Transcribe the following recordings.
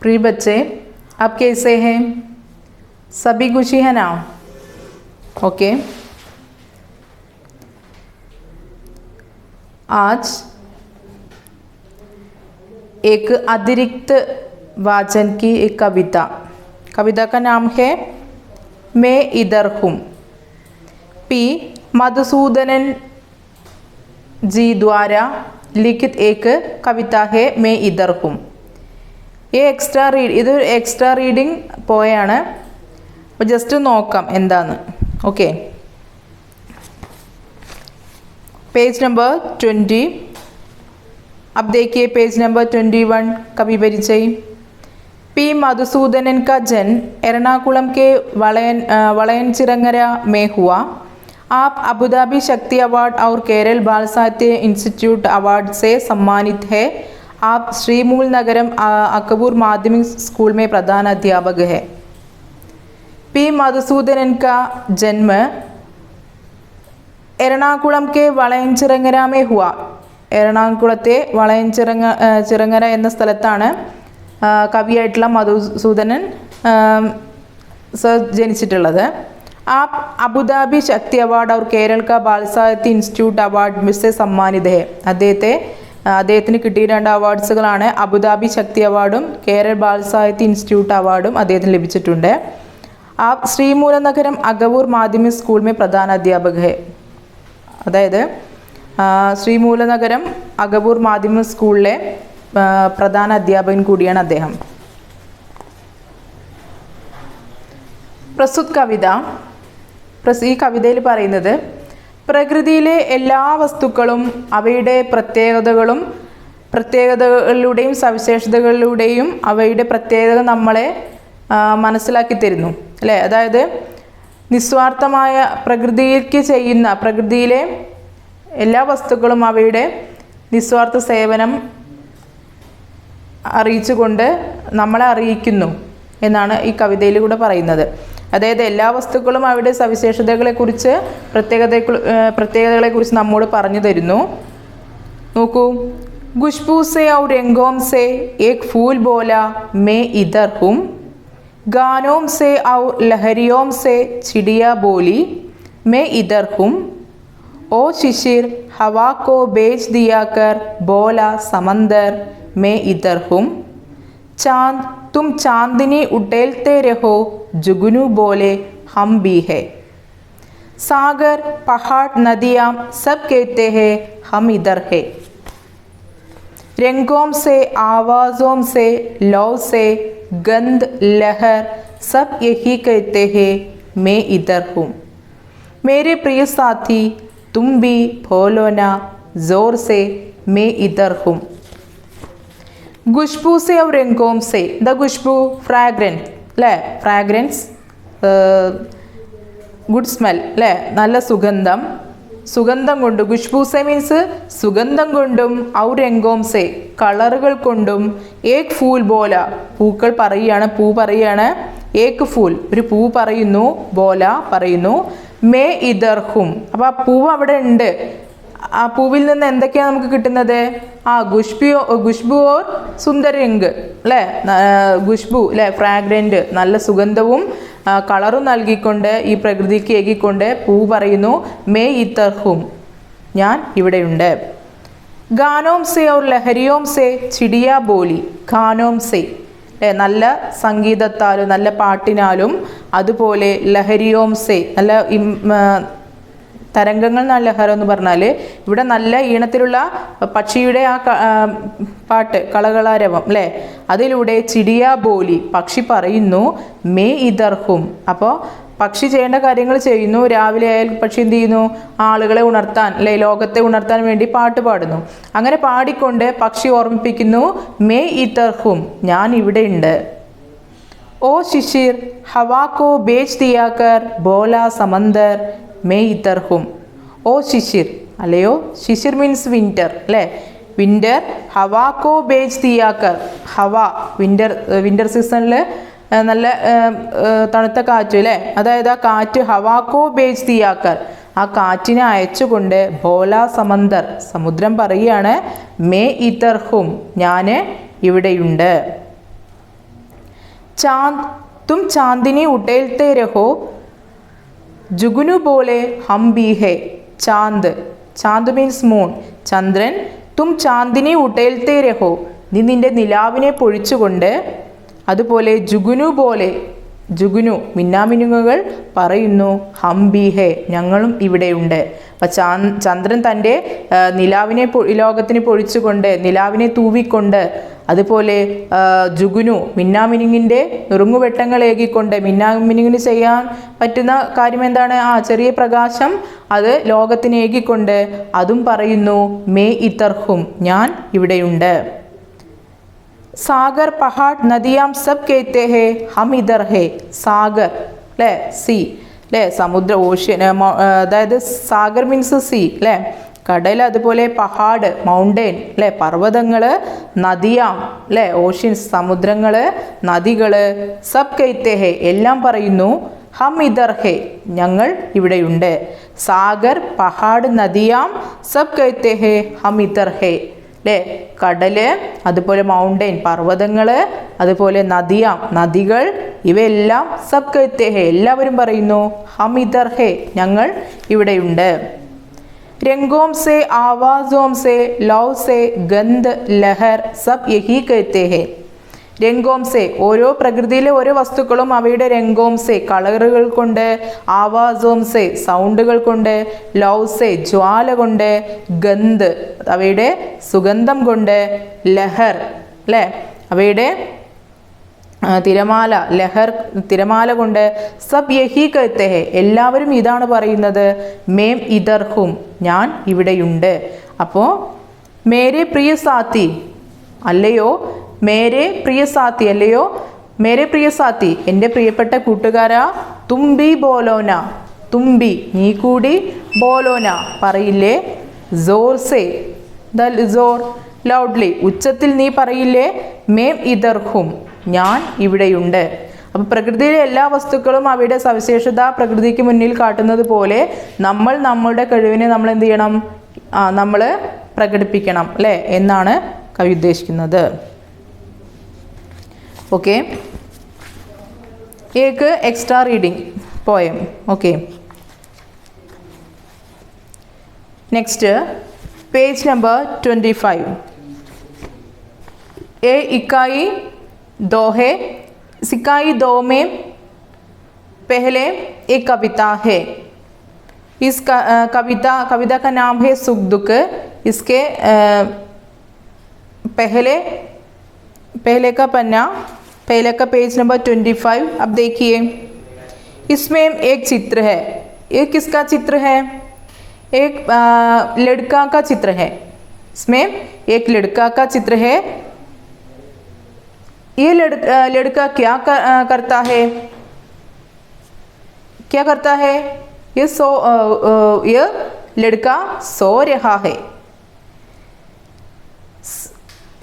प्रिय बच्चे, आप कैसे हैं? सभी खुशी है ना? ओके। आज एक अतिरिक्त वाचन की एक कविता का नाम है मैं इधर हूँ। पी मधुसूदनन जी द्वारा लिखित एक कविता है मैं इधर हूँ। ये ഇതൊരു എക്സ്ട്രാ റീഡിംഗ് പോയാണ്. അപ്പോൾ ജസ്റ്റ് നോക്കാം എന്താന്ന്. Okay, page number 20. अब देखिए पेज नंबर 21 कवि परिचय. पी मधुसूदनन का जन्म एर्नाकुलम के वलयनचिरंगरा में हुआ. आप अबुधाबी शक्ति अवार्ड और केरल बाल साहित्य इंस्टीट्यूट अवार्ड से सम्मानित है. आप श्रीमूल नगरम अकबूर माध्यमिक स्कूल में प्रधान अध्यापक है. पी मधुसूदनन का जन्म എറണാകുളം കെ വളയഞ്ചിറങ്ങര മേ ഹുവ. എറണാകുളത്തെ വളയഞ്ചിറങ്ങര എന്ന സ്ഥലത്താണ് കവിയായിട്ടുള്ള മധുസൂദനൻ സർ ജനിച്ചിട്ടുള്ളത്. ആപ് അബുദാബി ശക്തി അവാർഡ് और കേരള का बाल साहित्य इंस्टीट्यूट अवार्ड से सम्मानित है. അദ്ദേഹത്തിന് കിട്ടിയ 2 അവാർഡ്സുകളാണ്. അബുദാബി ശക്തി അവാർഡും കേരള ബാൽ സാഹിത്യ ഇൻസ്റ്റിറ്റ്യൂട്ട് അവാർഡും അദ്ദേഹത്തിന് ലഭിച്ചിട്ടുണ്ട്. ആപ് ശ്രീമൂലനഗരം അകവൂർ മാധ്യമിക് സ്കൂൾ में പ്രധാന അധ്യാപക है. അതായത് ശ്രീമൂലനഗരം അകവൂർ മാധ്യമിക് സ്കൂളിലെ പ്രധാന അധ്യാപകൻ കൂടിയാണ് അദ്ദേഹം. പ്രസ്തുത കവിത ഈ കവിതയിൽ പറയുന്നത് പ്രകൃതിയിലെ എല്ലാ വസ്തുക്കളും അവയുടെ പ്രത്യേകതകളിലൂടെയും സവിശേഷതകളിലൂടെയും അവയുടെ പ്രത്യേകത നമ്മളെ മനസ്സിലാക്കി തരുന്നു അല്ലേ. അതായത് നിസ്വാർത്ഥമായ പ്രകൃതിയിലെ എല്ലാ വസ്തുക്കളും അവയുടെ നിസ്വാർത്ഥ സേവനം അറിയിച്ചുകൊണ്ട് നമ്മളെ അറിയിക്കുന്നു എന്നാണ് ഈ കവിതയിലൂടെ പറയുന്നത്. അതായത് എല്ലാ വസ്തുക്കളും അവയുടെ സവിശേഷതകളെക്കുറിച്ച് പ്രത്യേകതകളെക്കുറിച്ച് നമ്മോട് പറഞ്ഞു തരുന്നു. നോക്കൂ, ഖുശ്ബൂ സേ ഔർ രംഗോം സേ ഏക് ഫൂൽ ബോല മേ ഇധർ ഹും. गानों से और लहरियों से चिड़िया बोली मैं इधर हूँ. ओ शिशिर हवा को बेच दिया कर बोला समंदर मैं इधर हूँ. चांद तुम चांदनी उड़ेलते रहो जुगनू बोले हम भी है. सागर पहाड़ नदियाँ सब कहते हैं हम इधर है. रंगों से आवाज़ों से लौ से गंध लहर सब यही कहते हैं मैं इधर हूँ. मेरे प्रिय साथी तुम भी बोलो ना जोर से मैं इधर हूँ. खुशबू से और रंगों से. द खुशबू फ्राग्रेंस അല്ലേ, ഫ്രാഗ്രൻസ് ഗുഡ് സ്മെൽ അല്ലേ, നല്ല സുഗന്ധം കൊണ്ട്. ഖുശ്ബൂസെ മീൻസ് സുഗന്ധം കൊണ്ടും, ഔർ രംഗോംസെ കളറുകൾ കൊണ്ടും, ഏക് ഫൂൽ ബോല പൂക്കൾ പറയുകയാണ്, പൂ പറയുകയാണ്. ഏക് ഫൂൽ ഒരു പൂ പറയുന്നു, ബോല പറയുന്നു, മേ ഇധർ ഹും. അപ്പോൾ ആ പൂവ് അവിടെ ഉണ്ട്. ആ പൂവിൽ നിന്ന് എന്തൊക്കെയാണ് നമുക്ക് കിട്ടുന്നത്? ഖുശ്ബു ഓർ സുന്ദരംഗ് അല്ലേ, ഖുശ്ബു അല്ലേ, ഫ്രാഗ്രൻറ്റ് നല്ല സുഗന്ധവും കളറും നൽകിക്കൊണ്ട് ഈ പ്രകൃതിക്ക് ഏകിക്കൊണ്ട് പൂ പറയുന്നു മേ ഇധർ ഹും, ഞാൻ ഇവിടെയുണ്ട്. ഗാനോം സേ ഓർ ലഹരിയോം സേ ചിടിയ ബോലി. ഗാനോം സേ നല്ല സംഗീതത്താലും നല്ല പാട്ടിനാലും, അതുപോലെ ലഹരിയോം സേ നല്ല തരംഗങ്ങൾ എന്ന ലഹരം എന്ന് പറഞ്ഞാൽ ഇവിടെ നല്ല ഈണത്തിലുള്ള പക്ഷിയുടെ ആ പാട്ട് കളകളാരവം അല്ലേ, അതിലൂടെ ചിടിയ ബോലി പക്ഷി പറയുന്നു മേ ഇധർ ഹും. അപ്പോൾ പക്ഷി ചെയ്യേണ്ട കാര്യങ്ങൾ ചെയ്യുന്നു. രാവിലെ ആയാൽ പക്ഷി എന്ത് ചെയ്യുന്നു? ആളുകളെ ഉണർത്താൻ അല്ലെ, ലോകത്തെ ഉണർത്താൻ വേണ്ടി പാട്ട് പാടുന്നു. അങ്ങനെ പാടിക്കൊണ്ട് പക്ഷി ഓർമ്മിപ്പിക്കുന്നു മേ ഇധർ ഹും, ഞാൻ ഇവിടെയുണ്ട്. ഓ ശിശിർ ഹവാ കോ ബേച്ച് ദിയാകർ ബോല സമന്ദർ മേ ഇധർ ഹും. ഓ ശിശിർ അല്ലയോ, ശിശിർ മീൻസ് വിൻ്റർ അല്ലേ, വിൻ്റർ. ഹവാ കോ ബേച്ച് ദിയാകർ, ഹവ വിൻ്റർ സീസണിൽ നല്ല തണുത്ത കാറ്റ് അല്ലേ, അതായത് ആ കാറ്റ് ഹവാക്കോ ബേച്ച് ദിയാക്കർ, ആ കാറ്റിനെ അയച്ചുകൊണ്ട് ബോല സമന്ദർ സമുദ്രം പറയുകയാണ് മേ ഇധർ ഹും, ഞാൻ ഇവിടെയുണ്ട്. चांद तुम चांदनी उड़ेलते रहो जुगनू बोले हम भी है चांद ചാന്ദ് മീൻസ് മൂൺ ചന്ദ്രൻ തും ചാന്ദിനി ഉടേൽത്തേ രഹോ നീ നിന്റെ നിലാവിനെ പൊഴിച്ചുകൊണ്ട് അതുപോലെ ജുഗുനു പോലെ ജുഗുനു മിന്നാമിനുങ്ങുകൾ പറയുന്നു ഹം ബി ഹേ ഞങ്ങളും ഇവിടെയുണ്ട്. അപ്പം ചന്ദ്രൻ തൻ്റെ നിലാവിനെ ലോകത്തിന് പൊഴിച്ചുകൊണ്ട് നിലാവിനെ തൂവിക്കൊണ്ട് അതുപോലെ ജുഗുനു മിന്നാമിനുങ്ങിൻ്റെ നുറുങ്ങുവെട്ടങ്ങളേകിക്കൊണ്ട് മിന്നാമിനുങ്ങിന് ചെയ്യാൻ പറ്റുന്ന കാര്യം എന്താണ്? ചെറിയ പ്രകാശം അത് ലോകത്തിന് ഏകിക്കൊണ്ട് അതും പറയുന്നു മേ ഇതർഹും ഞാൻ ഇവിടെയുണ്ട്. സാഗർ പഹാഡ് നദിയാം സബ് കേത്തെ ഹേ ഹം ഇതർ ഹേ. സാഗർ അല്ലേ, സീ അല്ലേ, സമുദ്ര ഓഷ്യൻ, അതായത് സാഗർ മീൻസ് സീ അല്ലേ, കടൽ, അതുപോലെ പഹാഡ് മൗണ്ടെയിൻ അല്ലേ, പർവ്വതങ്ങൾ, നദിയാം അല്ലേ, ഓഷ്യൻസ് സമുദ്രങ്ങൾ, നദികൾ, സബ് കൈത്തെ ഹേ എല്ലാം പറയുന്നു ഹം ഇതർ ഹേ ഞങ്ങൾ ഇവിടെയുണ്ട്. സാഗർ പഹാഡ് നദിയാം സബ് കൈത്തെ ഹേ ഹം ഇതർ ഹേ അല്ലേ, കടല്, അതുപോലെ മൗണ്ടെയിൻ പർവ്വതങ്ങൾ, അതുപോലെ നദിയാം നദികൾ, ഇവയെല്ലാം സബ് കൈത്തെ ഹേ എല്ലാവരും പറയുന്നു ഹം ഇതർ ഹേ ഞങ്ങൾ ഇവിടെയുണ്ട്. രംഗോം സേ ആവാസോം സേ ലൗ സേ ഗന്ധ് ലഹർ സബ് യഹി കൈത്തെ ഹേ. രംഗോം സേ ഓരോ പ്രകൃതിയിലെ ഓരോ വസ്തുക്കളും അവയുടെ രംഗോം സേ കളറുകൾ കൊണ്ട്, ആവാസോം സേ സൗണ്ടുകൾ കൊണ്ട്, ലൗ സേ ജ്വാല കൊണ്ട്, ഗന്ധ് അവയുടെ സുഗന്ധം കൊണ്ട്, ലഹർ അല്ലേ അവയുടെ തിരമാല, ലഹർ തിരമാല കൊണ്ട്, സബ് യഹി കഹത്തെ ഹേ എല്ലാവരും ഇതാണ് പറയുന്നത് മേം ഇതർഹും ഞാൻ ഇവിടെയുണ്ട്. അപ്പോൾ മേരെ പ്രിയ സാത്തി അല്ലയോ, മേരെ പ്രിയ സാത്തി അല്ലയോ, മേരെ പ്രിയ സാത്തി എൻ്റെ പ്രിയപ്പെട്ട കൂട്ടുകാരാ, തുമ്പി ബോലോന തുമ്പി നീ കൂടി, ബോലോന പറയില്ലേ, ജോർ സേ ദൽ ജോർ ലൗഡ്ലി ഉച്ചത്തിൽ നീ പറയില്ലേ, മേം ഇതർഹും ഞാൻ ഇവിടെയുണ്ട്. അപ്പം പ്രകൃതിയിലെ എല്ലാ വസ്തുക്കളും അവയുടെ സവിശേഷത പ്രകൃതിക്ക് മുന്നിൽ കാട്ടുന്നത് പോലെ നമ്മൾ നമ്മളുടെ കഴിവിനെ നമ്മൾ എന്ത് ചെയ്യണം, നമ്മൾ പ്രകടിപ്പിക്കണം അല്ലേ എന്നാണ് കവി ഉദ്ദേശിക്കുന്നത്. ओके एक extra reading poem. Okay next page number 25. ए इकाई दो है. इकाई दो में पहले एक कविता है. इस कविता का नाम है सुख दुख. इसके पहले का पन्ना, पहले का पेज नंबर 25. अब देखिए इसमें एक चित्र है. ये किसका चित्र है? एक लड़का का चित्र है. इसमें एक लड़का का चित्र है. ये लड़का क्या करता है? क्या करता है? ये लड़का सो रहा है.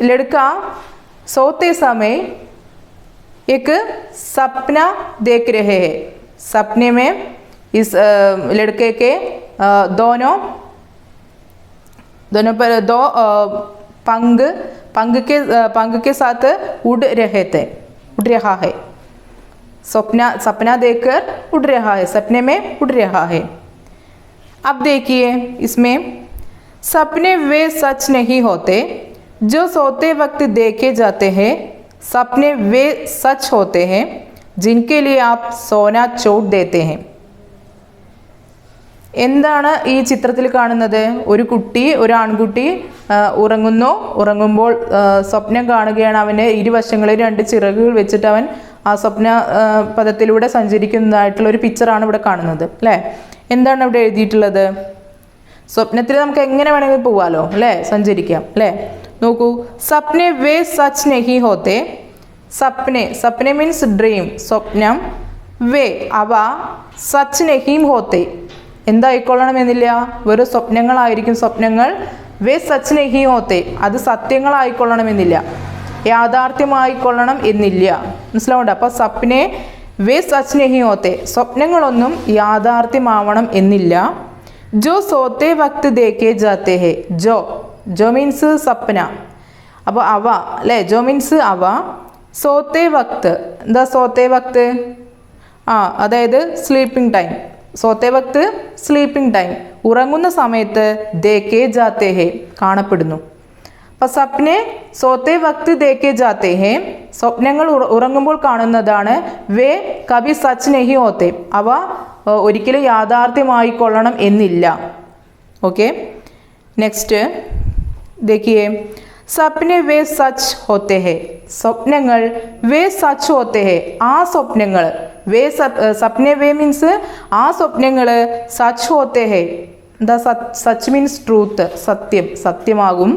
लड़का सोते समय एक सपना देख रहे हैं. सपने में इस लड़के के दोनों पर दो पंख के साथ उड़ रहा है. सपना देखकर उड़ रहा है, सपने में उड़ रहा है. अब देखिए इसमें सपने वे सच नहीं होते जो सोते वक्त देखे जाते हैं. सपने वे सच होते हैं जिनके लिए आप सोना छोड़ देते हैं. എന്താണ് ഈ ചിത്രത്തിൽ കാണുന്നത്? ഒരു കുട്ടി, ഒരു ആൺകുട്ടി ഉറങ്ങുമ്പോൾ സ്വപ്നം കാണുകയാണ്. അവന് ഇരുവശങ്ങളിൽ 2 ചിറകുകൾ വെച്ചിട്ട് അവൻ ആ സ്വപ്ന പദത്തിലൂടെ സഞ്ചരിക്കുന്നതായിട്ടുള്ള ഒരു പിക്ചറാണ് ഇവിടെ കാണുന്നത് അല്ലേ. എന്താണ് ഇവിടെ എഴുതിയിട്ടുള്ളത്? സ്വപ്നത്തിൽ നമുക്ക് എങ്ങനെ വേണമെങ്കിൽ പോവാലോ അല്ലേ, സഞ്ചരിക്കാം അല്ലേ. നോക്കൂ, സപ്നെ വേ സച്ച് നെഹി ഹോത്തെ. സപ്നെ മീൻസ് ഡ്രീം, സ്വപ്നം, വേ അവ, സച്ച് നെഹീം ഹോത്തെ എന്തായിക്കൊള്ളണമെന്നില്ല, വെറും സ്വപ്നങ്ങളായിരിക്കും സ്വപ്നങ്ങൾ. വേ സച്ച് നെഹി ഹോത്തെ അത് സത്യങ്ങളായിക്കൊള്ളണമെന്നില്ല, യാഥാർത്ഥ്യമായിക്കൊള്ളണം എന്നില്ല. മനസ്സിലാവുന്നുണ്ട്? അപ്പോൾ സപ്നെ വേ സച്ച് നെഹി ഹോത്തെ സ്വപ്നങ്ങളൊന്നും യാഥാർത്ഥ്യമാവണം എന്നില്ല. ജോ സോത്തെ വക്ത് ദേഖേ ജാത്തെ ഹേ. ജോ മീൻസ് സപ്ന. അപ്പോൾ അവ അല്ലേ, ജോ മീൻസ് അവ, സോത്തേ വക്ത്. എന്താ സോത്തേ വക്ത്? അതായത് സ്ലീപ്പിംഗ് ടൈം. സോത്തേ വക്ത് സ്ലീപ്പിംഗ് ടൈം, ഉറങ്ങുന്ന സമയത്ത് ദേക്കേ ജാത്തേ ഹേ കാണപ്പെടുന്നു. അപ്പം സപ്നെ സോത്തേ വക്ത് ദേക്കേ ജാത്തേ ഹേ, സ്വപ്നങ്ങൾ ഉറങ്ങുമ്പോൾ കാണുന്നതാണ്. വേ കഭി സച്ച് നഹി ഹോത്തെ, അവ ഒരിക്കലും യാഥാർത്ഥ്യമായിക്കൊള്ളണം എന്നില്ല. ഓക്കെ, നെക്സ്റ്റ് देखिए സപ്നെ വേ സച്ച് ഹോത്തെ ഹേ, സ്വപ്നങ്ങൾ വേ സച്ച് ഹോത്തെ ഹേ, ആ സ്വപ്നങ്ങൾ വേ സപ്നെ വേ മീൻസ് ആ സ്വപ്നങ്ങൾ സച്ച് ഹോത്തെ ഹേ. എന്താ സച്ച് മീൻസ് ട്രൂത്ത്, സത്യം, സത്യമാകും.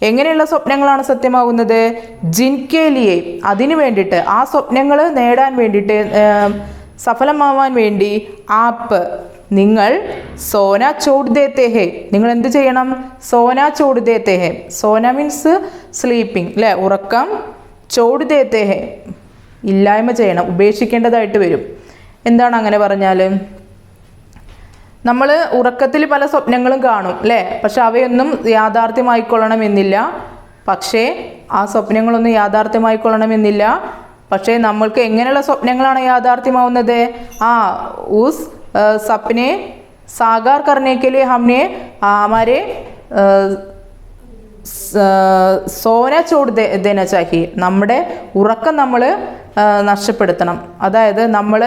എങ്ങനെയുള്ള സ്വപ്നങ്ങളാണ് സത്യമാകുന്നത്? ജിൻകെ ലിയെ, അതിനു വേണ്ടിയിട്ട്, ആ സ്വപ്നങ്ങൾ നേടാൻ വേണ്ടിയിട്ട്, സഫലമാവാൻ വേണ്ടി ആപ്പ് നിങ്ങൾ സോന ചോട് ദേത്തേ ഹേ, നിങ്ങൾ എന്ത് ചെയ്യണം? സോന ചോട് ദേത്തേ ഹേ. സോന മീൻസ് സ്ലീപ്പിംഗ് അല്ലേ, ഉറക്കം. ചോട് ദേത്തേ ഹേ ഇല്ലായ്മ ചെയ്യണം, ഉപേക്ഷിക്കേണ്ടതായിട്ട് വരും. എന്താണ് അങ്ങനെ പറഞ്ഞാൽ? നമ്മൾ ഉറക്കത്തിൽ പല സ്വപ്നങ്ങളും കാണും അല്ലേ, പക്ഷെ അവയൊന്നും യാഥാർത്ഥ്യമായിക്കൊള്ളണമെന്നില്ല. പക്ഷേ ആ സ്വപ്നങ്ങളൊന്നും യാഥാർത്ഥ്യമായിക്കൊള്ളണമെന്നില്ല. പക്ഷേ നമ്മൾക്ക് എങ്ങനെയുള്ള സ്വപ്നങ്ങളാണ് യാഥാർത്ഥ്യമാവുന്നത്? ഉസ് സപ്നെ സാകാർ കർനെ കെ ലിയെ ഹംനെ ഹമാരെ സോന ചോട് ദേന ചാഹി, നമ്മുടെ ഉറക്കം നമ്മൾ നഷ്ടപ്പെടുത്തണം. അതായത് നമ്മൾ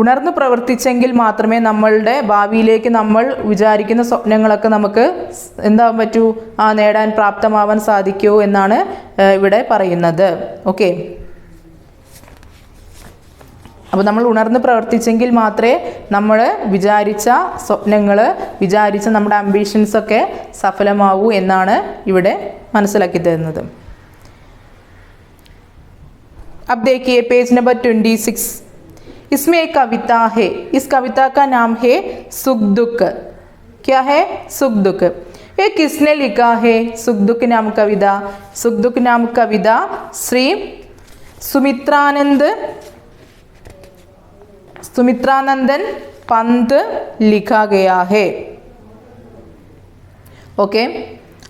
ഉണർന്ന് പ്രവർത്തിച്ചെങ്കിൽ മാത്രമേ നമ്മളുടെ ഭാവിയിലേക്ക് നമ്മൾ വിചാരിക്കുന്ന സ്വപ്നങ്ങളൊക്കെ നമുക്ക് എന്താവാൻ പറ്റൂ, നേടാൻ പ്രാപ്തമാവാൻ സാധിക്കൂ എന്നാണ് ഇവിടെ പറയുന്നത്. ഓക്കെ, അപ്പോൾ നമ്മൾ ഉണർന്ന് പ്രവർത്തിച്ചെങ്കിൽ മാത്രമേ നമ്മൾ വിചാരിച്ച സ്വപ്നങ്ങൾ, വിചാരിച്ച നമ്മുടെ ആംബിഷൻസൊക്കെ സഫലമാവൂ എന്നാണ് ഇവിടെ മനസ്സിലാക്കി തരുന്നത്. अब देखिए पेज नंबर 26, इसमें एक कविता है. इस कविता का नाम है सुख दुख. क्या है? सुख दुख. ये किसने लिखा है सुख दुख नाम कविता? सुख दुख नाम कविता श्री सुमित्रानंदन पंत लिखा गया है. ओके,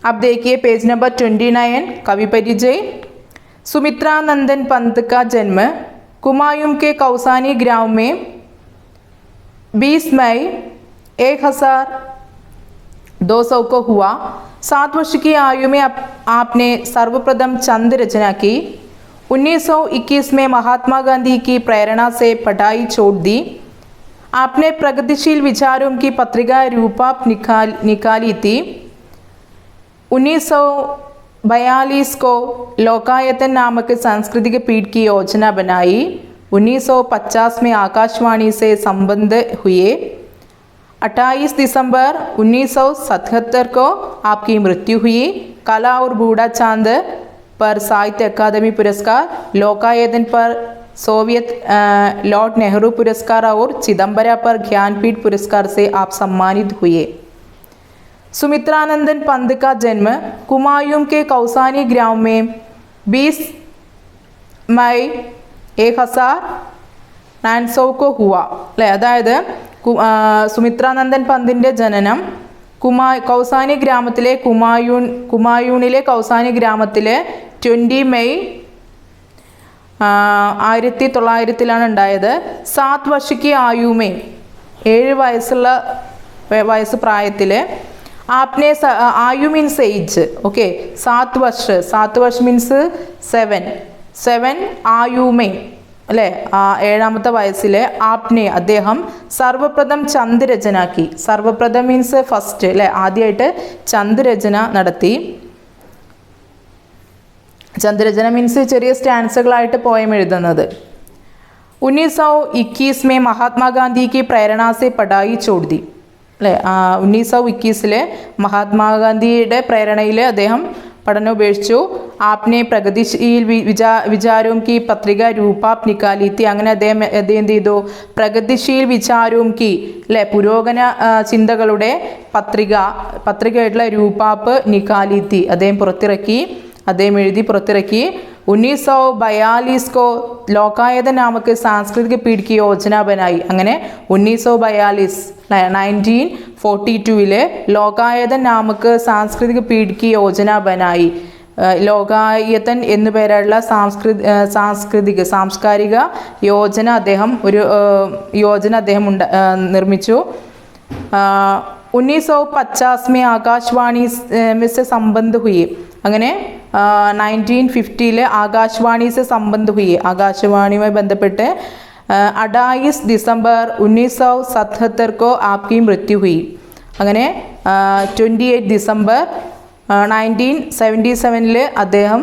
अब देखिए पेज नंबर 29, कवि परिचय. सुमित्रानंदन पंत का जन्म कुमायूं के कौसानी ग्राम में 20 मई 1200 को हुआ. 7 वर्ष की आयु में आपने सर्वप्रथम चंद रचना की. 1921 में महात्मा गांधी की प्रेरणा से पढ़ाई छोड़ दी. आपने प्रगतिशील विचारों की पत्रिका रूपाप निकाली थी. 1942 को लोकायतन नामक सांस्कृतिक पीठ की योजना बनाई. 1950 में आकाशवाणी से संबंध हुए. 28 दिसंबर 1977 को आपकी मृत्यु हुई. कला और बूढ़ा चांद पर साहित्य अकादमी पुरस्कार, लोकायतन पर सोवियत लॉर्ड नेहरू पुरस्कार और चिदम्बरा पर ज्ञानपीठ पुरस्कार से आप सम्मानित हुए. सुमित्रानंदन पंत का जन्म कुमायूं के कौसानी ग्राम में 20 मई 1900 को हुआ. അല്ലേ, അതായത് സുമിത്രാനന്ദൻ പന്തിൻ്റെ ജനനം കൗസാനി ഗ്രാമത്തിലെ കുമായൂണിലെ കൗസാനി ഗ്രാമത്തിലെ 20 മെയ് 1900 ഉണ്ടായത്. 7 വർഷക്ക് ആയുമേ, 7 വയസ്സ് പ്രായത്തിൽ. आपने आयु मीन्स एज. ओके, 7 वर्ष, 7 वर्ष मीन्स 7 ആയുമേ അല്ലേ, 7ാമത്തെ വയസ്സിൽ ആപ്നെ അദ്ദേഹം സർവപ്രഥം ചന്ദ് രചനാക്കി. സർവപ്രഥം മീൻസ് ഫസ്റ്റ് അല്ലേ, ആദ്യമായിട്ട് ചന്ദ് രചന നടത്തി. ചന്ദ്രരചന മീൻസ് ചെറിയ സ്റ്റാൻസുകളായിട്ട് പോയം എഴുതുന്നത്. 1921 में महात्मा गांधी की प्रेरणा से पढ़ाई छोड़ दी. അല്ലേ, 1921 മഹാത്മാഗാന്ധിയുടെ പ്രേരണയിൽ അദ്ദേഹം പഠനം ഉപേക്ഷിച്ചു. ആപ്നെ പ്രഗതിശീൽ വിചാരോം കി പത്രിക രൂപാപ് നിക്കാലിത്തി. അങ്ങനെ അദ്ദേഹം എന്ത് ചെയ്തു? പ്രഗതിശീൽ വിചാരോം കി അല്ലേ, പുരോഗമന ചിന്തകളുടെ പത്രികയായിട്ടുള്ള രൂപാപ്പ് നിക്കാലിത്തി അദ്ദേഹം എഴുതി പുറത്തിറക്കി. 1942 को लोकायतन नामक सांस्कृतिक पीठ की योजना बनाई. അങ്ങനെ 1942 ലോകായതൻ നാമക്ക് സാംസ്കൃതിക പീഠ് की योजना बनाई. ലോകായതൻ എന്നു പേരുള്ള സാംസ്കാരിക യോജന അദ്ദേഹം നിർമ്മിച്ചു. 1950 में ആകാശവാണി से संबंध हुई. അങ്ങനെ 1950 ആകാശവാണി से संबंध हुई. ആകാശവാണിയുമായി ബന്ധപ്പെട്ട് 28 दिसंबर 1977 को आपकी मृत्यु हुई. അങ്ങനെ 28 दिसंबर 1977 അദ്ദേഹം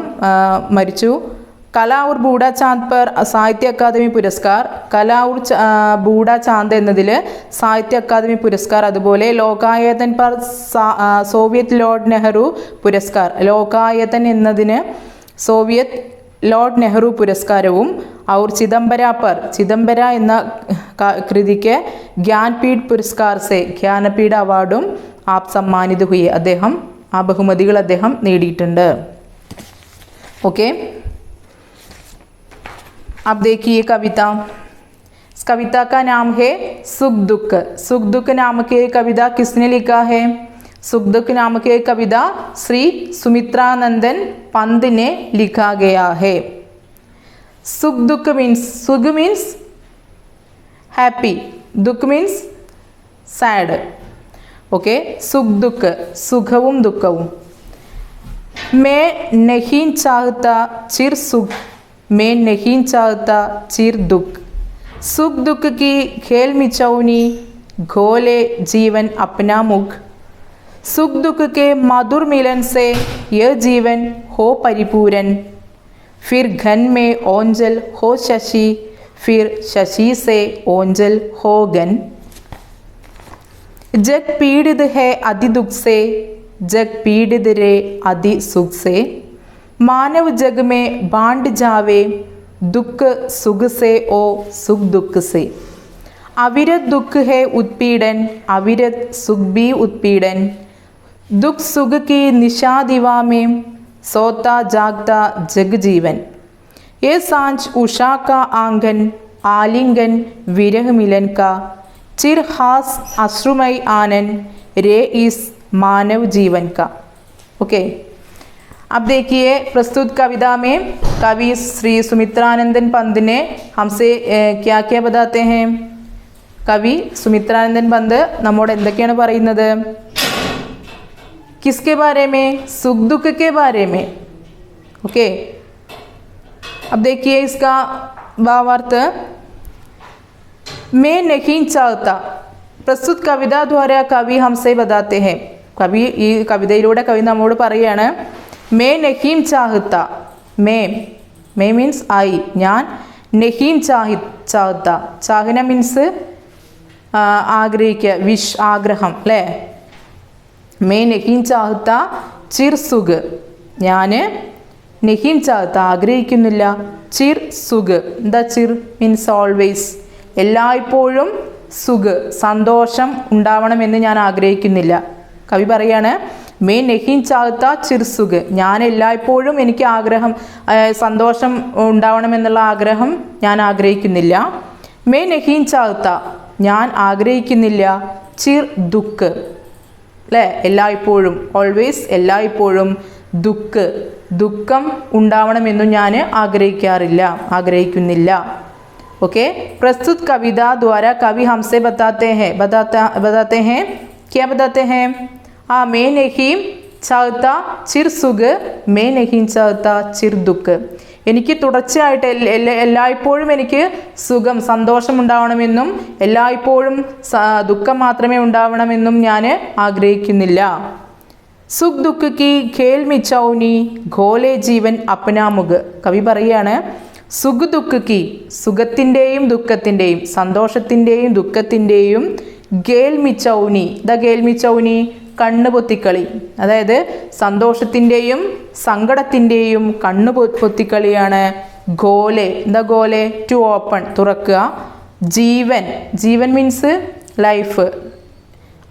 മരിച്ചു. കല ഔർ ബൂഢ ചാന്ദ് പർ സാഹിത്യ അക്കാദമി പുരസ്കാർ. കല ഔർ ബൂഢ ചാന്ദ് എന്നതിൽ സാഹിത്യ അക്കാദമി പുരസ്കാർ. അതുപോലെ ലോകായതൻ പർ സോവിയറ്റ് ലോർഡ് നെഹ്റു പുരസ്കാർ. ലോകായതൻ എന്നതിന് സോവിയറ്റ് ലോർഡ് നെഹ്റു പുരസ്കാരവും ഔർ ചിദംബര എന്ന കൃതിക്ക് ജ്ഞാൻപീഠ് പുരസ്കാർ സെ ജ്ഞാനപീഠ അവാർഡും ആപ് സമ്മാനിത് ഹുയി. അദ്ദേഹം ആ ബഹുമതികൾ അദ്ദേഹം നേടിയിട്ടുണ്ട്. ओके, अब देखिए कविता. इस कविता का नाम है सुख दुख. सुख दुख नाम की कविता किसने लिखा है? सुख दुख नाम की कविता श्री सुमित्रानंदन पंत ने लिखा गया है. सुख दुख मीन्स, सुख मीन्स हैप्पी, दुख मीन्स सैड. ओके, सुख दुख सुखവും ദുഃഖവും. मैं नहीं चाहता चिर सुख, मैं नहीं चाहता चिर दुख. सुख दुख की खेल मिचौनी, घोले जीवन अपना मुख. सुख दुख के मधुर मिलन से यह जीवन हो परिपूरन. फिर घन में ओंजल हो शशि, फिर शशि से ओंजल हो घन. जग पीड़ित है अति दुख से, जग पीड़ित रे अति सुख से. मानव जग में बांट जावे, दुख सुख से ओ सुख दुख से. अविरत दुख है उत्पीड़न, अविरत सुख भी उत्पीड़न. दुख सुख की निशा दिवा में सोता जागता जग जीवन. ये सांझ उषा का आंगन, आलिंगन विरह मिलन का. चिरहास अश्रुमय आनंद रे इस मानव जीवन का. ओके, अब देखिए प्रस्तुत कविता में कवि श्री सुमित्रानंदन पंत ने हमसे क्या क्या बताते हैं. कवि सुमित्रानंदन पंत നമ്മോട് എന്തൊക്കെയാണ് പറയുന്നത്? किसके बारे में? सुख दुख के बारे में. ओके, अब देखिए इसका भावार्थ. मैं नहीं चाहता. प्रस्तुत कविता द्वारा कवि हमसे बताते हैं, कवि ഈ കവിതയിലൂടെ കവി നമ്മോട് പറയാണ് मैं नहीं चाहता. मैं മീൻസ് ഐ, ഞാൻ. नहीं चाहता, चाहന മീൻസ് ആഗ്രഹിക്കുക, ആഗ്രഹം അല്ലേ. मैं नहीं चाहता चिर सुख, ഞാൻ नहीं चाहता ആഗ്രഹിക്കുന്നില്ല. ചിർ സുഖ്, എന്താ ചിർ മീൻസ് ഓൾവേസ്, എല്ലായ്പ്പോഴും. സുഖ് സന്തോഷം ഉണ്ടാവണമെന്ന് ഞാൻ ആഗ്രഹിക്കുന്നില്ല. കവി പറയാണ് മേ നെഹിൻ ചാഹത്ത ചിർ സുഖ്, ഞാൻ എല്ലായ്പ്പോഴും എനിക്ക് ആഗ്രഹം സന്തോഷം ഉണ്ടാവണമെന്നുള്ള ആഗ്രഹം ഞാൻ ആഗ്രഹിക്കുന്നില്ല. മേ നെഹിൻ ചാഹത്ത, ഞാൻ ആഗ്രഹിക്കുന്നില്ല. ചിർ ദുഃഖ് അല്ലേ, എല്ലായ്പ്പോഴും, ഓൾവേസ് എല്ലായ്പ്പോഴും. ദുഃഖ് ദുഃഖം ഉണ്ടാവണമെന്നും ഞാൻ ആഗ്രഹിക്കുന്നില്ല. ओके, प्रस्तुत कविता द्वारा कवि हमसे बताते हैं क्या बताते हैं? हाँ, मैं नहीं चाहता चिर सुख, मैं नहीं चाहता चिर दुख. എനിക്ക് തുടർച്ചയായിട്ട് എല്ലായ്പ്പോഴും എനിക്ക് സുഖം സന്തോഷം ഉണ്ടാവണമെന്നും എല്ലായ്പ്പോഴും ദുഃഖം മാത്രമേ ഉണ്ടാവണമെന്നും ഞാൻ ആഗ്രഹിക്കുന്നില്ല. സുഖ് ദുഃഖ് കി ഖേൽ മിച്ചൗനി, ഘോലെ ജീവൻ അപ്നാ മുഖ്. കവി പറയാണ് സുഖ് ദുഃഖ് കി, സുഖത്തിൻ്റെയും ദുഃഖത്തിൻ്റെയും സന്തോഷത്തിൻ്റെയും ദുഃഖത്തിൻ്റെയും ഗേൽ മിച്ചൗനി. ദ ഗേൽ മിച്ചൗനി കണ്ണ് പൊത്തിക്കളി, അതായത് സന്തോഷത്തിൻ്റെയും സങ്കടത്തിൻ്റെയും കണ്ണ് പൊത്തിക്കളിയാണ് ഗോലെ. എന്താ ഗോലെ? ടു ഓപ്പൺ, തുറക്കുക. ജീവൻ, ജീവൻ മീൻസ് ലൈഫ്.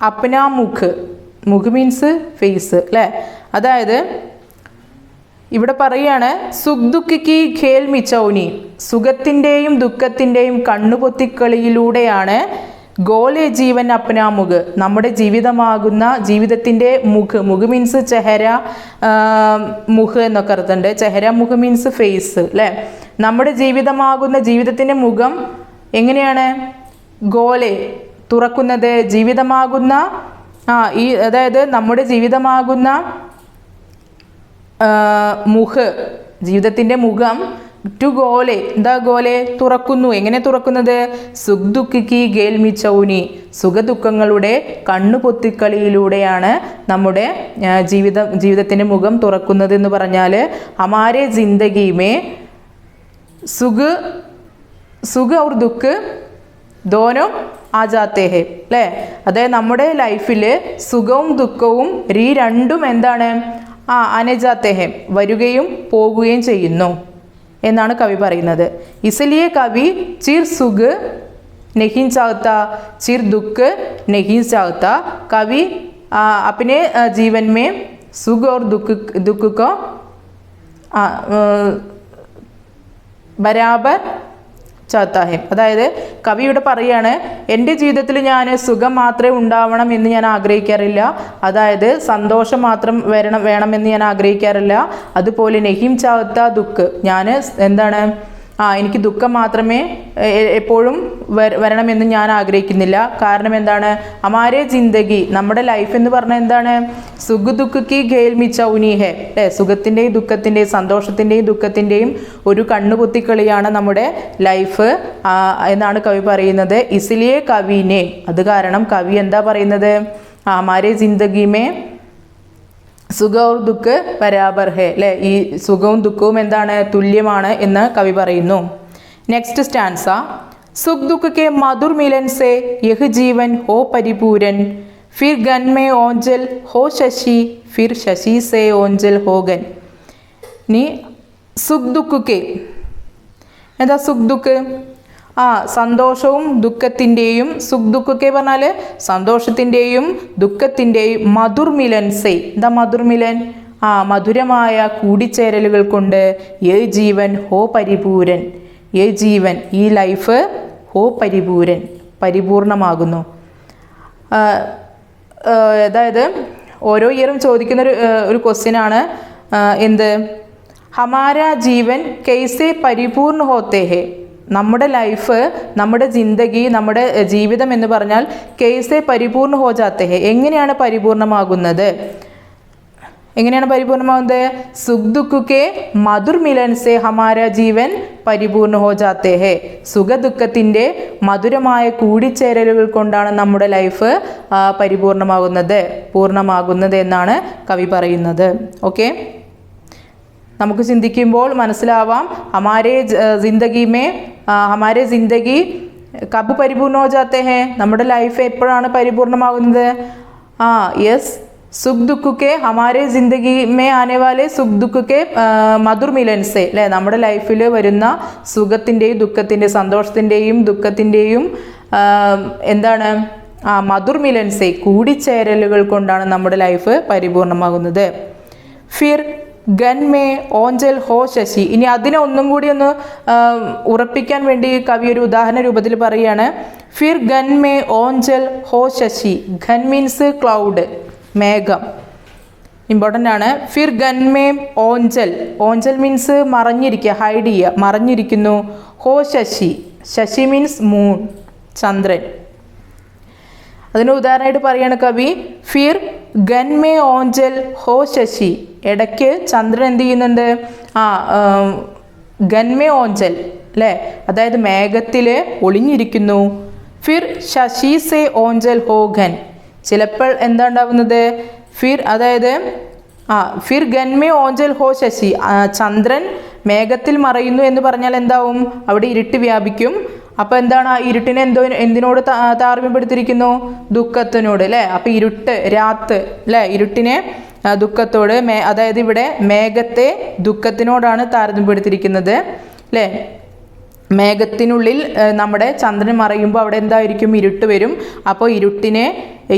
അപ്നാ മുഖ്, മുഖ് മീൻസ് ഫേസ് അല്ലേ. അതായത് ഇവിടെ പറയാണ് സുഖ് ദുഃഖിക്ക് ഖേൽ മിച്ചൗനി, സുഖത്തിൻ്റെയും ദുഃഖത്തിൻ്റെയും കണ്ണുപൊത്തിക്കളിയിലൂടെയാണ് ഗോലെ ജീവൻ അപ്നാ മുഖ്, നമ്മുടെ ജീവിതമാകുന്ന ജീവിതത്തിൻ്റെ മുഖ്, മുഖ് മീൻസ് ചെഹര, മുഖ് എന്നൊക്കെ അർത്ഥമുണ്ട്. ചെഹര മുഖ് മീൻസ് ഫേസ് അല്ലേ. നമ്മുടെ ജീവിതമാകുന്ന ജീവിതത്തിൻ്റെ മുഖം എങ്ങനെയാണ് ഗോലെ തുറക്കുന്നത്, ജീവിതമാകുന്ന അതായത് നമ്മുടെ ജീവിതമാകുന്ന മുഖ്, ജീവിതത്തിൻ്റെ മുഖം ടു ഗോലെ, എന്താ ഗോലെ തുറക്കുന്നു. എങ്ങനെ തുറക്കുന്നത്? സുഖ് ദുഃഖ് കി ഗേൽ മി ചൗനി, സുഖദുഃഖങ്ങളുടെ കണ്ണുപൊത്തിക്കളിയിലൂടെയാണ് നമ്മുടെ ജീവിതത്തിൻ്റെ മുഖം തുറക്കുന്നത് എന്ന് പറഞ്ഞാൽ ഹമാരെ ജിന്ദഗി മേ സുഖ ഔർ ദുഃഖ് ദോനോ ആ ജാത്തേ ഹെ അല്ലേ. അതായത് നമ്മുടെ ലൈഫിൽ സുഖവും ദുഃഖവും രണ്ടും എന്താണ് ആനെ ജാത്തേ ഹെ, വരികയും പോകുകയും ചെയ്യുന്നു എന്നാണ് കവി പറയുന്നത്. ഇസ്ലിയെ കവി ചിർ സുഖ് नहीं चाहता, चिर दुख नहीं चाहता. कवि अपने जीवन में सुख और दुख को ബരാബർ ചാത്ത ഹെ. അതായത് കവി ഇവിടെ പറയാണ്, എൻ്റെ ജീവിതത്തിൽ ഞാൻ സുഖം മാത്രമേ ഉണ്ടാവണം എന്ന് ഞാൻ ആഗ്രഹിക്കാറില്ല, അതായത് സന്തോഷം മാത്രം വേണമെന്ന് ഞാൻ ആഗ്രഹിക്കാറില്ല. അതുപോലെ നെഹിം ചാത്ത ദുഃഖ്, ഞാൻ എന്താണ് എനിക്ക് ദുഃഖം മാത്രമേ എപ്പോഴും വരണമെന്ന് ഞാൻ ആഗ്രഹിക്കുന്നില്ല. കാരണം എന്താണ്? ഹമാരെ ജിന്ദഗി, നമ്മുടെ ലൈഫ് എന്ന് പറഞ്ഞാൽ എന്താണ്? സുഖ് ദുഃഖ് കി ഖേൽ മി ചൗനി ഹെ അല്ലേ. സുഖത്തിൻ്റെയും ദുഃഖത്തിൻ്റെയും സന്തോഷത്തിൻ്റെയും ദുഃഖത്തിൻ്റെയും ഒരു കണ്ണുപൊത്തിക്കളിയാണ് നമ്മുടെ ലൈഫ് എന്നാണ് കവി പറയുന്നത്. ഇസ്ലിയെ കവിനെ, അത് കാരണം കവി എന്താ പറയുന്നത്? ഹമാരെ ജിന്ദഗി മേ സുഖ ഔർ ദുഃഖ് ബരാബർ ഹെ അല്ലേ. ഈ സുഖവും ദുഃഖവും എന്താണ്? തുല്യമാണ് എന്ന് കവി പറയുന്നു. Next stanza. സുഖ് ദുഃഖ് കെ മധുർ മിലൻ സെ യഹ് ജീവൻ ഹോ പരിപൂരൻ, ഫിർ ഗൻ മേ ഓഞ്ചൽ ഹോ ശശി, ഫിർ ശശി സെ ഓഞ്ചൽ ഹോ ഗൻ. നീ സുഖ് ദുഃഖ് കെ, എന്താ സുഖ് ദുഃഖ്? സന്തോഷവും ദുഃഖത്തിൻ്റെയും, സുഖ് ദുഃഖൊക്കെ പറഞ്ഞാൽ സന്തോഷത്തിൻ്റെയും ദുഃഖത്തിൻ്റെയും മധുർ മിലൻ സേ, എന്താ മധുർ മിലൻ? മധുരമായ കൂടിച്ചേരലുകൾ കൊണ്ട് യേ ജീവൻ ഹോ പരിപൂരൻ, യേ ജീവൻ ഈ ലൈഫ് ഹോ പരിപൂരൻ പരിപൂർണമാകുന്നു. അതായത് ഓരോ ഇയറും ചോദിക്കുന്ന ഒരു ക്വസ്റ്റ്യനാണ് എന്ത്? ഹമാര ജീവൻ കൈസെ പരിപൂർണ ഹോത്തേ ഹേ, നമ്മുടെ ലൈഫ്, നമ്മുടെ ജിന്ദഗി, നമ്മുടെ ജീവിതം എന്ന് പറഞ്ഞാൽ കൈസെ പരിപൂർണ ഹോ ജാത്തേ ഹെ, എങ്ങനെയാണ് പരിപൂർണമാകുന്നത്? എങ്ങനെയാണ് പരിപൂർണമാകുന്നത്? സുഖ് ദുഃഖ് കെ മധുർ മിലൻ സെ ഹമാര ജീവൻ പരിപൂർണ ഹോ ജാത്തേ ഹെ, സുഖ ദുഃഖത്തിൻ്റെ മധുരമായ കൂടിച്ചേരലുകൾ കൊണ്ടാണ് നമ്മുടെ ലൈഫ് പൂർണ്ണമാകുന്നത് എന്നാണ് കവി പറയുന്നത്. ഓക്കെ, നമുക്ക് ചിന്തിക്കുമ്പോൾ മനസ്സിലാവാം ഹമാരെ ജിന്ദഗി കബ് പരിപൂർണ ഹോ ജാത്തേ ഹെ, നമ്മുടെ ലൈഫ് എപ്പോഴാണ് പരിപൂർണമാകുന്നത്? യെസ്, സുഖ് ദുഃഖ് കെ ഹമാരെ ജിന്ദഗി മേ ആനെ വാലെ സുഖ് ദുഃഖ് കെ മധുർ മിലൻ സെ അല്ലേ. നമ്മുടെ ലൈഫിൽ വരുന്ന സുഖത്തിൻ്റെയും ദുഃഖത്തിൻ്റെയും സന്തോഷത്തിൻ്റെയും ദുഃഖത്തിൻ്റെയും എന്താണ്? മധുർ മിലൻ സെ കൂടിച്ചേരലുകൾ കൊണ്ടാണ് നമ്മുടെ ലൈഫ് പരിപൂർണമാകുന്നത്. ഫിർ ഗൻ മേ ഓഞ്ചൽ ഹോ ശശി. ഇനി അതിനെ ഒന്നും കൂടി ഒന്ന് ഉറപ്പിക്കാൻ വേണ്ടി കവി ഒരു ഉദാഹരണ രൂപത്തിൽ പറയുകയാണ്. ഫിർ ഗൻ മേ ഓഞ്ചൽ ഹോ ശശി. ഘൻ മീൻസ് ക്ലൗഡ്, മേഘം, ഇമ്പോർട്ടൻ്റ് ആണ്. ഫിർ ഗൻ മേ ഓഞ്ചൽ, ഓഞ്ചൽ മീൻസ് മറഞ്ഞിരിക്കുക, ഹൈഡ് ചെയ്യുക, മറഞ്ഞിരിക്കുന്നു. ഹോ ശശി, ശശി മീൻസ് മൂൺ, ചന്ദ്രൻ. അതിന് ഉദാഹരണമായിട്ട് പറയുകയാണ് കവി, ഫിർ ഗൻ മേ ഓഞ്ചൽ ഹോ ശശി. ഇടയ്ക്ക് ചന്ദ്രൻ എന്ത് ചെയ്യുന്നുണ്ട്? ഗൻമേ ഓഞ്ചൽ അല്ലേ, അതായത് മേഘത്തിൽ ഒളിഞ്ഞിരിക്കുന്നു. ഫിർ ശശി സെ ഓഞ്ചൽ ഹോ ഘൻ. ചിലപ്പോൾ എന്താ ഉണ്ടാവുന്നത്? ഫിർ അതായത് ഫിർ ഗൻമേ ഓഞ്ചൽ ഹോ ശശി, ചന്ദ്രൻ മേഘത്തിൽ മറയുന്നു എന്ന് പറഞ്ഞാൽ എന്താവും? അവിടെ ഇരുട്ട് വ്യാപിക്കും. അപ്പോൾ എന്താണ്? ആ ഇരുട്ടിനെ എന്തിനോട് താരതമ്യപ്പെടുത്തിയിരിക്കുന്നു? ദുഃഖത്തിനോട് അല്ലേ. അപ്പോൾ ഇരുട്ട്, രാത്ത് അല്ലേ, ഇരുട്ടിനെ ദുഃഖത്തോട്, അതായത് ഇവിടെ മേഘത്തെ ദുഃഖത്തിനോടാണ് താരതമ്യപ്പെടുത്തിയിരിക്കുന്നത് അല്ലേ. മേഘത്തിനുള്ളിൽ നമ്മുടെ ചന്ദ്രൻ മറയുമ്പോൾ അവിടെ എന്തായിരിക്കും? ഇരുട്ട് വരും. അപ്പോൾ ഇരുട്ടിനെ,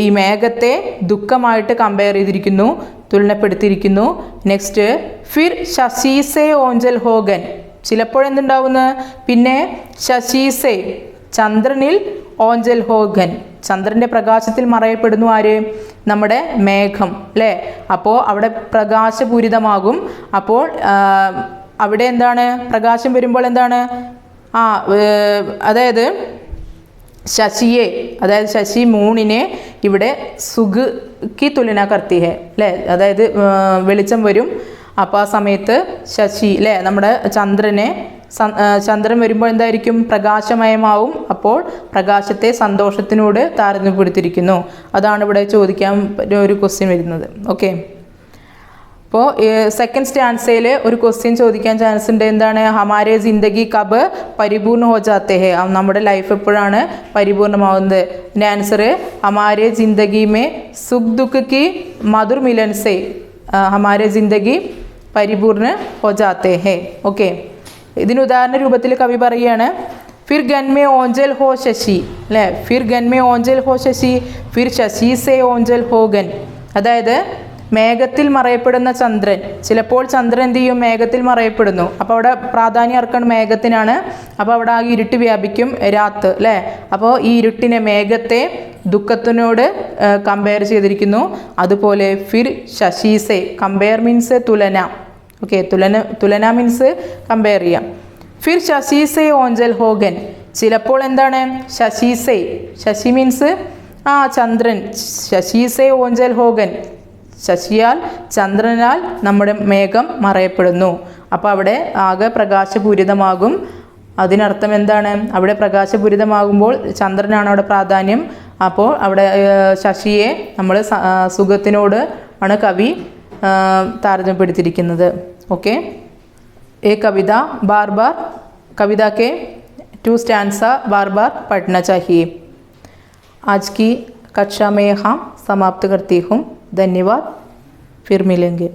ഈ മേഘത്തെ ദുഃഖമായിട്ട് കമ്പയർ ചെയ്തിരിക്കുന്നു, തുലനപ്പെടുത്തിയിരിക്കുന്നു. നെക്സ്റ്റ്, ഫിർ ശശീസെ ഓഞ്ചൽ ഹോഗൻ. ചിലപ്പോഴെന്തുണ്ടാവുന്നു? പിന്നെ ശശീസെ, ചന്ദ്രനിൽ ഓഞ്ചൽ ഹോഗൻ, ചന്ദ്രൻ്റെ പ്രകാശത്തിൽ മറയപ്പെടുന്നു ആര്? നമ്മുടെ മേഘം അല്ലേ. അപ്പോൾ അവിടെ പ്രകാശപൂരിതമാകും. അപ്പോൾ അവിടെ എന്താണ് പ്രകാശം വരുമ്പോൾ എന്താണ്? അതായത് ശശിയെ, അതായത് ശശി മൂണിനെ ഇവിടെ സുഖി തുലന കർത്തി ഹെ അല്ലേ. അതായത് വെളിച്ചം വരും. അപ്പോൾ ആ സമയത്ത് ശശി അല്ലേ നമ്മുടെ ചന്ദ്രൻ വരുമ്പോൾ എന്തായിരിക്കും? പ്രകാശമയമാവും. അപ്പോൾ പ്രകാശത്തെ സന്തോഷത്തിനോട് താരതമ്യപ്പെടുത്തിയിരിക്കുന്നു. അതാണ് ഇവിടെ ചോദിക്കാൻ ഒരു ക്വസ്റ്റ്യൻ വരുന്നത്. ഓക്കെ, അപ്പോൾ സെക്കൻഡ് സ്റ്റാൻസയിൽ ഒരു ക്വസ്റ്റ്യൻ ചോദിക്കാൻ ചാൻസ് ഉണ്ട്. എന്താണ്? ഹമാരെ ജിന്ദഗി കബ് പരിപൂർണ്ണ ഹോ ജാത്തെ ഹെ, നമ്മുടെ ലൈഫ് എപ്പോഴാണ് പരിപൂർണമാവുന്നത്? ഇതിൻ്റെ ആൻസർ ഹമാരെ ജിന്ദഗി മേ സുഖ് ദുഃഖ് കി മധുർ മിലൻ സെ ഹമാരെ ജിന്ദഗി പരിപൂർണ്ണ ഹോ ജാത്തെ ഹെ. ഓക്കെ, ഇതിന് ഉദാഹരണ രൂപത്തിൽ കവി പറയുകയാണ്, ഫിർ ഗൻമേ ഓഞ്ചൽ ഹോ ശശി അല്ലേ. ഫിർ ഗൻമേ ഓഞ്ചൽ ഹോ ശശി ഫിർ ശശി സേ ഓഞ്ചൽ ഹോ ഗൻ. അതായത് മേഘത്തിൽ മറയപ്പെടുന്ന ചന്ദ്രൻ, ചിലപ്പോൾ ചന്ദ്രൻ എന്ത് ചെയ്യും? മേഘത്തിൽ മറയപ്പെടുന്നു. അപ്പോൾ അവിടെ പ്രാധാന്യം അർക്കണം മേഘത്തിനാണ്. അപ്പോൾ അവിടെ ആ ഇരുട്ട് വ്യാപിക്കും, രാത്ത് അല്ലേ. അപ്പോൾ ഈ ഇരുട്ടിനെ, മേഘത്തെ ദുഃഖത്തിനോട് കമ്പയർ ചെയ്തിരിക്കുന്നു. അതുപോലെ ഫിർ ശശീസെ, കമ്പയർ മീൻസ് തുലന. ഓക്കെ, തുലന മീൻസ് കമ്പയർ ചെയ്യാം. ഫിർ ശശീസെ ഓഞ്ചൽ ഹോഗൻ, ചിലപ്പോൾ എന്താണ്? ശശീസെ, ശശി മീൻസ് ചന്ദ്രൻ. ശശീസെ ഓഞ്ചൽ ഹോഗൻ, ശശിയാൽ ചന്ദ്രനാൽ നമ്മുടെ മേഘം മറയപ്പെടുന്നു. അപ്പോൾ അവിടെ ആകെ പ്രകാശപൂരിതമാകും. അതിനർത്ഥം എന്താണ്? അവിടെ പ്രകാശപൂരിതമാകുമ്പോൾ ചന്ദ്രനാണ് അവിടെ പ്രാധാന്യം. അപ്പോൾ അവിടെ ശശിയെ നമ്മൾ സുഖത്തിനോട് ആണ് കവി താരതമ്യപ്പെടുത്തിയിരിക്കുന്നത്. ഓക്കെ, ये कविता बार बार कविता के 2 स्टैंजा बार बार पढ़ना चाहिए. आज की कक्षा में हम समाप्त करती हूँ. धन्यवाद, फिर मिलेंगे.